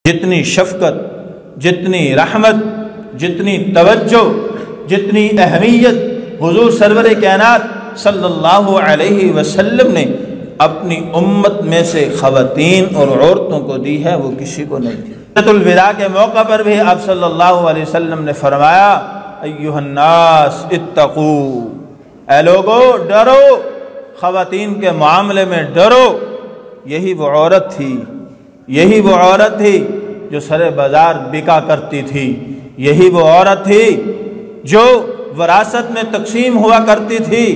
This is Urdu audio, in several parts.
جتنی شفقت، جتنی رحمت، جتنی توجہ، جتنی اہمیت حضور سرور کائنات صلی اللہ علیہ وسلم نے اپنی امت میں سے خواتین اور عورتوں کو دی ہے وہ کسی کو نہیں دی۔ حجۃ الوداع کے موقع پر بھی آپ صلی اللہ علیہ وسلم نے فرمایا ایھا الناس اتقوا، اے لوگو ڈرو، خواتین کے معاملے میں ڈرو۔ یہی وہ عورت تھی، یہی وہ عورت تھی جو سر بازار بکا کرتی تھی، یہی وہ عورت تھی جو وراثت میں تقسیم ہوا کرتی تھی،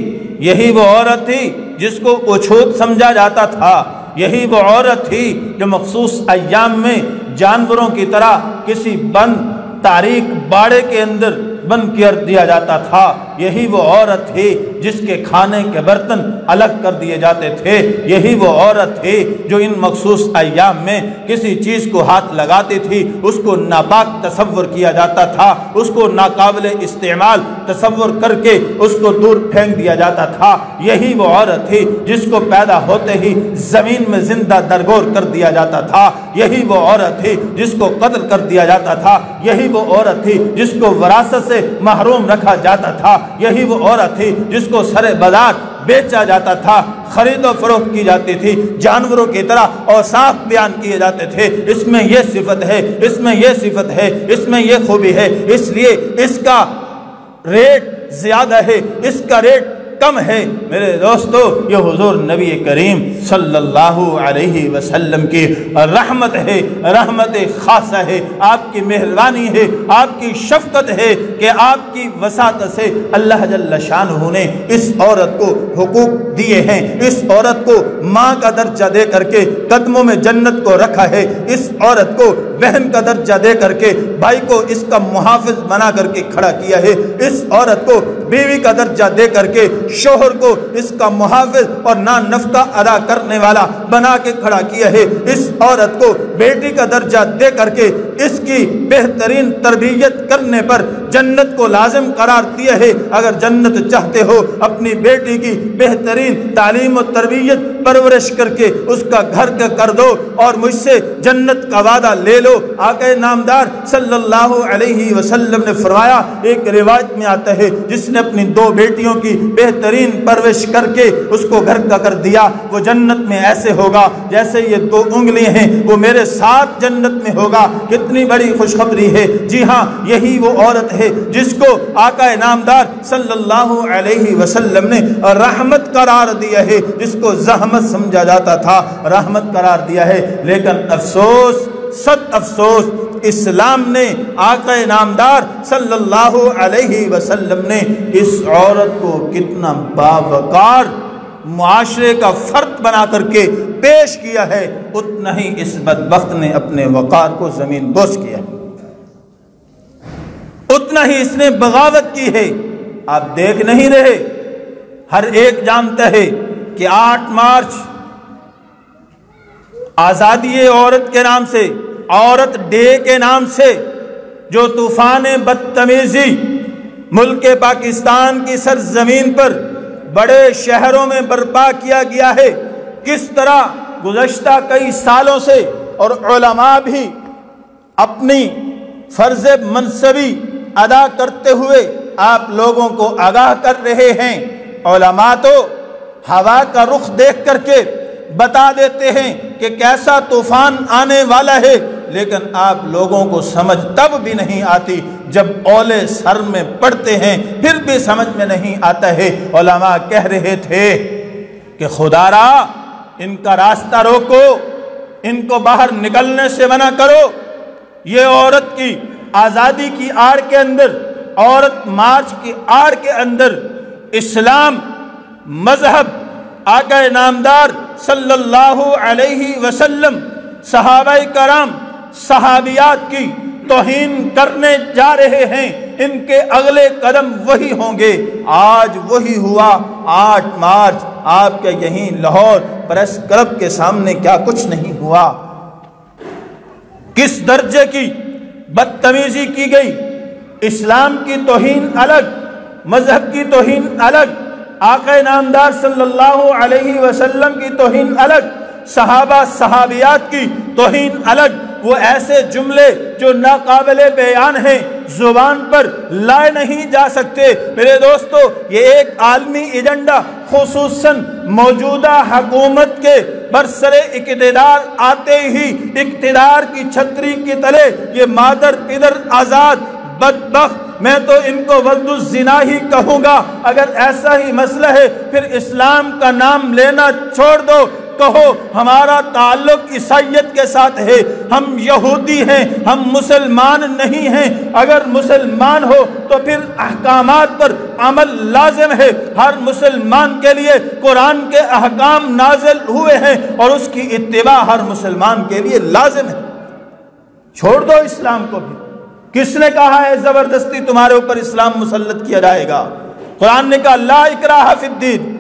یہی وہ عورت تھی جس کو اچھوت سمجھا جاتا تھا، یہی وہ عورت تھی جو مخصوص ایام میں جانوروں کی طرح کسی بند تاریک باڑے کے اندر بند کر دیا جاتا تھا، یہی وہ عورت تھی جس کے کھانے کے برتن الگ کر دیے جاتے تھے، یہی وہ عورت تھی جو ان مخصوص ایام میں کسی چیز کو ہاتھ لگاتی تھی اس کو ناپاک تصور کیا جاتا تھا، اس کو ناقابل استعمال تصور کر کے اس کو دور پھینک دیا جاتا تھا، یہی وہ عورت تھی جس کو پیدا ہوتے ہی زمین میں زندہ درگور کر دیا جاتا تھا، یہی وہ عورت تھی جس کو قتل کر دیا جاتا تھا، یہی وہ عورت تھی جس کو وراثت سے محروم رکھا جاتا تھا، یہی وہ عورت تھی جس کو سر بازار بیچا جاتا تھا، خرید و فروخت کی جاتی تھی، جانوروں کی طرح اوصاف بیان کیے جاتے تھے، اس میں یہ صفت ہے، اس میں یہ صفت ہے، اس میں یہ خوبی ہے، اس لیے اس کا ریٹ زیادہ ہے، اس کا ریٹ کم ہے۔ میرے دوستو یہ حضور نبی کریم صلی اللہ علیہ وسلم کی رحمت ہے، رحمت خاصہ ہے، آپ کی مہربانی ہے، آپ کی شفقت ہے کہ آپ کی وساطت سے اللہ جل شانہ نے اس عورت کو حقوق دیے ہیں، اس عورت کو ماں کا درجہ دے کر کے قدموں میں جنت کو رکھا ہے، اس عورت کو بہن کا درجہ دے کر کے بھائی کو اس کا محافظ بنا کر کے کھڑا کیا ہے، اس عورت کو بیوی کا درجہ دے کر کے شوہر کو اس کا محافظ اور نان نفقہ ادا کرنے والا بنا کے کھڑا کیا ہے، اس عورت کو بیٹی کا درجہ دے کر کے اس کی بہترین تربیت کرنے پر جنت کو لازم قرار دیا ہے۔ اگر جنت چاہتے ہو اپنی بیٹی کی بہترین تعلیم و تربیت پرورش کر کے اس کا گھر کا کر دو اور مجھ سے جنت کا وعدہ لے لو۔ آقا نامدار صلی اللہ علیہ وسلم نے فرمایا، ایک روایت میں آتا ہے جس نے اپنی دو بیٹیوں کی بہترین پرورش کر کے اس کو گھر کا کر دیا وہ جنت میں ایسے ہوگا جیسے یہ دو انگلیاں ہیں، وہ میرے ساتھ جنت میں ہوگا۔ کتنی بڑی خوشخبری ہے۔ جی ہاں یہی وہ عورت ہے جس کو آقا نامدار صلی اللہ علیہ وسلم نے رحمت قرار دیا ہے، جس کو زحمت سمجھا جاتا تھا رحمت قرار دیا ہے۔ لیکن افسوس، صد افسوس، اسلام نے آقا نامدار صلی اللہ علیہ وسلم نے اس عورت کو کتنا باوقار معاشرے کا فرد بنا کر کے پیش کیا ہے، اتنا ہی اس بدبخت نے اپنے وقار کو زمین بوس کیا، اتنا ہی اس نے بغاوت کی ہے۔ آپ دیکھ نہیں رہے، ہر ایک جانتا ہے کہ 8 مارچ آزادی عورت کے نام سے، عورت ڈے کے نام سے جو طوفان بدتمیزی ملک پاکستان کی سرزمین پر بڑے شہروں میں برپا کیا گیا ہے، کس طرح گزشتہ کئی سالوں سے اور علماء بھی اپنی فرض منصبی ادا کرتے ہوئے آپ لوگوں کو آگاہ کر رہے ہیں۔ علماء تو ہوا کا رخ دیکھ کر کے بتا دیتے ہیں کہ کیسا طوفان آنے والا ہے، لیکن آپ لوگوں کو سمجھ تب بھی نہیں آتی جب اولے سر میں پڑتے ہیں، پھر بھی سمجھ میں نہیں آتا ہے۔ علماء کہہ رہے تھے کہ خدا را ان کا راستہ روکو، ان کو باہر نکلنے سے منع کرو۔ یہ عورت کی آزادی کی آڑ کے اندر، عورت مارچ کی آڑ کے اندر اسلام مذہب آقا نامدار صلی اللہ علیہ وسلم صحابہ کرام صحابیات کی توہین کرنے جا رہے ہیں، ان کے اگلے قدم وہی ہوں گے۔ آج وہی ہوا۔ 8 مارچ آپ کے یہیں لاہور پریس کلب کے سامنے کیا کچھ نہیں ہوا، کس درجے کی بدتمیزی کی گئی۔ اسلام کی توہین الگ، مذہب کی توہین الگ، آقا نامدار صلی اللہ علیہ وسلم کی توہین الگ، صحابہ صحابیات کی توہین الگ، وہ ایسے جملے جو ناقابل بیان ہیں زبان پر لائے نہیں جا سکتے۔ میرے دوستو، یہ ایک عالمی ایجنڈا خصوصاً موجودہ حکومت کے برسر اقتدار آتے ہی اقتدار کی چھتری کی تلے یہ مادر پدر آزاد بدبخت، میں تو ان کو ولد الزنا ہی کہوں گا۔ اگر ایسا ہی مسئلہ ہے پھر اسلام کا نام لینا چھوڑ دو، کہو ہمارا تعلق عیسائیت کے ساتھ ہے، ہم یہودی ہیں، ہم مسلمان نہیں ہیں۔ اگر مسلمان ہو تو پھر احکامات پر عمل لازم ہے۔ ہر مسلمان کے لیے قرآن کے احکام نازل ہوئے ہیں اور اس کی اتباع ہر مسلمان کے لیے لازم ہے۔ چھوڑ دو اسلام کو بھی۔ کس نے کہا ہے زبردستی تمہارے اوپر اسلام مسلط کیا جائے گا؟ قرآن نے کہا لا اکراہ فی الدین،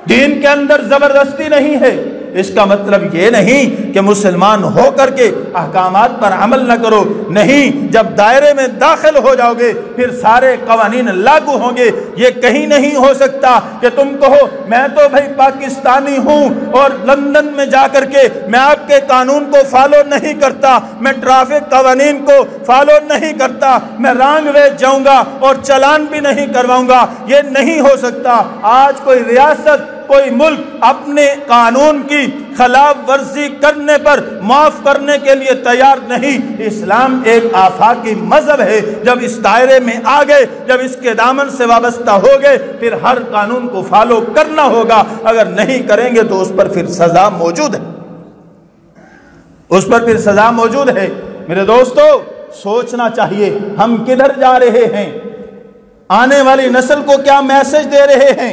دین کے اندر زبردستی نہیں ہے۔ اس کا مطلب یہ نہیں کہ مسلمان ہو کر کے احکامات پر عمل نہ کرو، نہیں، جب دائرے میں داخل ہو جاؤ گے پھر سارے قوانین لاگو ہوں گے۔ یہ کہیں نہیں ہو سکتا کہ تم کہو میں تو بھائی پاکستانی ہوں اور لندن میں جا کر کے میں آپ کے قانون کو فالو نہیں کرتا، میں ٹریفک قوانین کو فالو نہیں کرتا، میں رانگ وے جاؤں گا اور چلان بھی نہیں کرواؤں گا۔ یہ نہیں ہو سکتا۔ آج کوئی ریاست، کوئی ملک اپنے قانون کی خلاف ورزی کرنے پر معاف کرنے کے لیے تیار نہیں۔ اسلام ایک آفاقی مذہب ہے۔ جب اس دائرے میں آ گئے، جب اس کے دامن سے وابستہ ہو گئے، پھر ہر قانون کو فالو کرنا ہوگا۔ اگر نہیں کریں گے تو اس پر پھر سزا موجود ہے، اس پر پھر سزا موجود ہے۔ میرے دوستو، سوچنا چاہیے ہم کدھر جا رہے ہیں، آنے والی نسل کو کیا میسج دے رہے ہیں،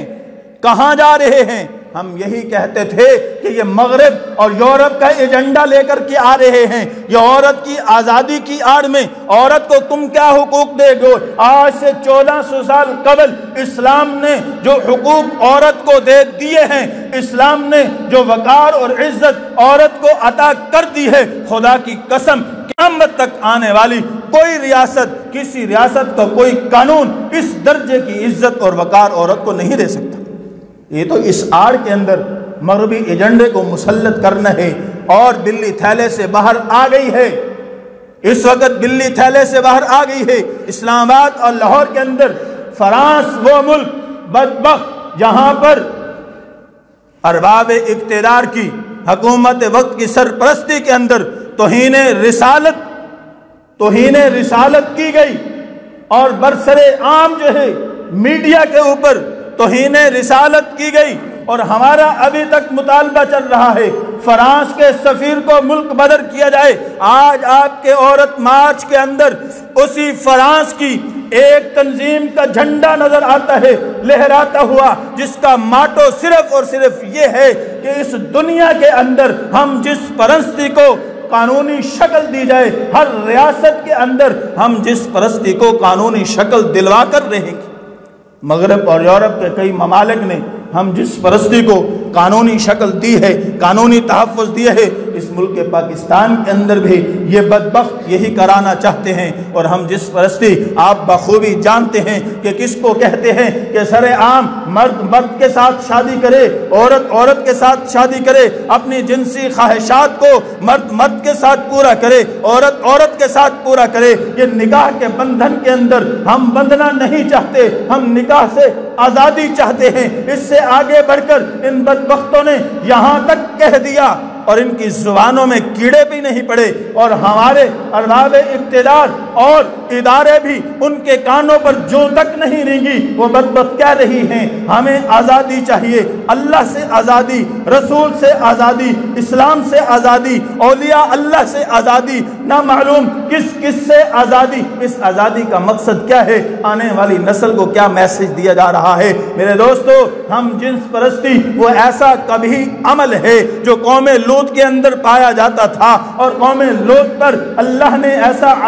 کہاں جا رہے ہیں۔ ہم یہی کہتے تھے کہ یہ مغرب اور یورپ کا ایجنڈا لے کر کے آ رہے ہیں، یہ عورت کی آزادی کی آڑ میں عورت کو تم کیا حقوق دے گو۔ آج سے 1400 سال قبل اسلام نے جو حقوق عورت کو دے دیے ہیں، اسلام نے جو وقار اور عزت عورت کو عطا کر دی ہے، خدا کی قسم قیامت تک آنے والی کوئی ریاست، کسی ریاست کا کوئی قانون اس درجے کی عزت اور وقار عورت کو نہیں دے سکتا۔ یہ تو اس آڑ کے اندر مغربی ایجنڈے کو مسلط کرنا ہے، اور بلی تھیلے سے باہر آ گئی ہے۔ اس وقت بلی تھیلے سے باہر آ گئی ہے۔ اسلام آباد اور لاہور کے اندر فرانس وہ ملک بدبخت جہاں پر ارباب اقتدار کی حکومت وقت کی سرپرستی کے اندر توہین رسالت کی گئی، اور برسر عام جو ہے میڈیا کے اوپر توہین رسالت کی گئی، اور ہمارا ابھی تک مطالبہ چل رہا ہے فرانس کے سفیر کو ملک بدر کیا جائے۔ آج آپ کے عورت مارچ کے اندر اسی فرانس کی ایک تنظیم کا جھنڈا نظر آتا ہے لہراتا ہوا، جس کا ماٹو صرف اور صرف یہ ہے کہ اس دنیا کے اندر ہم جس پرستی کو قانونی شکل دی جائے، ہر ریاست کے اندر ہم جس پرستی کو قانونی شکل دلوا کر رہیں گے۔ مغرب اور یورپ کے کئی ممالک نے ہم جس پرستی کو قانونی شکل دی ہے، قانونی تحفظ دیا ہے، اس ملک پاکستان کے اندر بھی یہ بدبخت یہی کرانا چاہتے ہیں۔ اور ہم جس پرستی آپ بخوبی جانتے ہیں کہ کس کو کہتے ہیں کہ سر عام مرد مرد کے ساتھ شادی کرے، عورت عورت کے ساتھ شادی کرے، اپنی جنسی خواہشات کو مرد مرد کے ساتھ پورا کرے، عورت عورت کے ساتھ پورا کرے۔ یہ نکاح کے بندھن کے اندر ہم بندھنا نہیں چاہتے، ہم نکاح سے آزادی چاہتے ہیں۔ اس سے آگے بڑھ کر ان بدبختوں نے یہاں تک کہہ دیا، اور ان کی زبانوں میں کیڑے بھی نہیں پڑے، اور ہمارے ارباب اقتدار اور ادارے بھی ان کے کانوں پر جو تک نہیں رینگی۔ وہ بدبخت کہہ رہی ہیں ہمیں آزادی چاہیے، اللہ سے آزادی، رسول سے آزادی، اسلام سے آزادی، اولیاء اللہ سے آزادی، نہ معلوم کس کس سے آزادی۔ اس آزادی کا مقصد کیا ہے؟ آنے والی نسل کو کیا میسج دیا جا رہا ہے؟ میرے دوستو، ہم جنس پرستی وہ ایسا کبھی عمل ہے جو قوم لوط کے اندر پایا جاتا تھا، اور قوم لوط پر اللہ نے ایسا